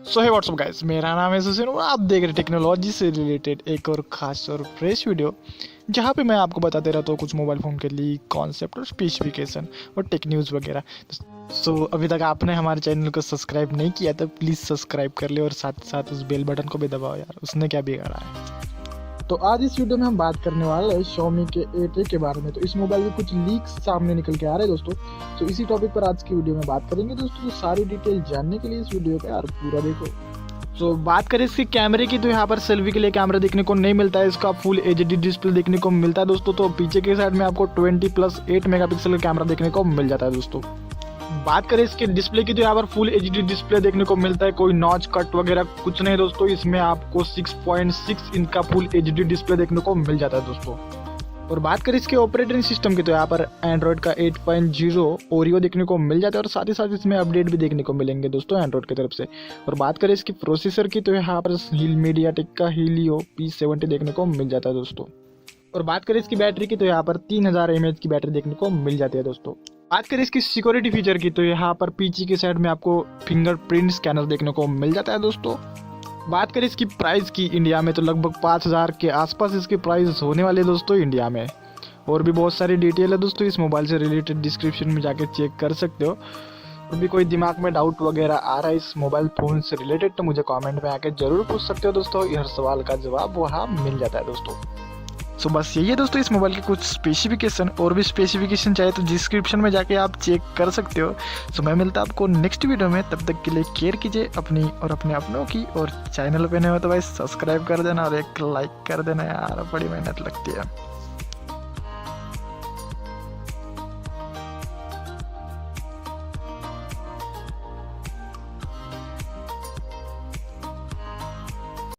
सो हे WhatsApp guys, मेरा नाम है सुशील और आप देख रहे टेक्नोलॉजी से रिलेटेड एक और खास और फ्रेश वीडियो जहाँ पे मैं आपको बताते रहता हूँ कुछ मोबाइल फ़ोन के लीक, कॉन्सेप्ट और स्पेसिफिकेशन और टेक न्यूज़ वगैरह। सो अभी तक आपने हमारे चैनल को सब्सक्राइब नहीं किया तो प्लीज़ सब्सक्राइब कर ले और साथ साथ उस बेल बटन को भी दबाओ यार, उसने क्या बिगाड़ा है। तो आज इस वीडियो में हम बात करने वाले हैं Xiaomi के 8A के बारे में। तो इस मोबाइल के कुछ लीक्स सामने निकल के आ रहे हैं दोस्तों। तो इसी टॉपिक पर आज की वीडियो में बात करेंगे दोस्तों। तो सारी डिटेल जानने के लिए इस वीडियो को यार पूरा देखो। तो बात करें इसके कैमरे की, तो यहाँ पर सेल्फी के लिए कैमरा देखने को नहीं मिलता है, इसका फुल एचडी डिस्प्ले देखने को मिलता है दोस्तों। तो पीछे के साइड में आपको 20+8 मेगापिक्सल का कैमरा देखने को मिल जाता है दोस्तों। बात करें इसके डिस्प्ले की, तो यहाँ पर फुल एचडी डिस्प्ले देखने को मिलता है, कोई नॉच कट वगैरह कुछ नहीं दोस्तों। इसमें आपको 6.6 इंच का फुल एचडी डिस्प्ले देखने को मिल जाता है दोस्तों। और बात करें इसके ऑपरेटिंग सिस्टम की, तो यहाँ पर एंड्रॉइड का 8.0 ओरियो देखने को मिल जाता है और साथ ही साथ इसमें अपडेट भी देखने को मिलेंगे दोस्तों एंड्रॉइड की तरफ से। और बात करें इसकी प्रोसेसर की, तो यहाँ पर मीडियाटेक का हीलियो P70 देखने को मिल जाता है दोस्तों। और बात करें इसकी बैटरी की, तो यहाँ पर 3000 mAh की बैटरी देखने को मिल जाती है दोस्तों। बात करें इसकी सिक्योरिटी फीचर की, तो यहाँ पर पीछे की साइड में आपको फिंगरप्रिंट स्कैनर देखने को मिल जाता है दोस्तों। बात करें इसकी प्राइस की इंडिया में, तो लगभग 5000 के आसपास इसकी प्राइस होने वाली है दोस्तों इंडिया में। और भी बहुत सारी डिटेल है दोस्तों इस मोबाइल से रिलेटेड, डिस्क्रिप्शन में जाके चेक कर सकते हो। और भी कोई दिमाग में डाउट वगैरह आ रहा है इस मोबाइल फ़ोन से रिलेटेड, तो मुझे कमेंट में आके ज़रूर पूछ सकते हो दोस्तों। हर सवाल का जवाब वहाँ मिल जाता है दोस्तों। सो बस यही है दोस्तों इस मोबाइल के कुछ स्पेसिफिकेशन। और भी स्पेसिफिकेशन चाहे तो डिस्क्रिप्शन में जाके आप चेक कर सकते हो। सो मैं मिलता हूं आपको नेक्स्ट वीडियो में, तब तक के लिए केयर कीजिए अपनी और अपने अपनों की। और चैनल पे नए हो तो भाई सब्सक्राइब कर देना और एक लाइक कर देना यार, बड़ी मेहनत लगती है।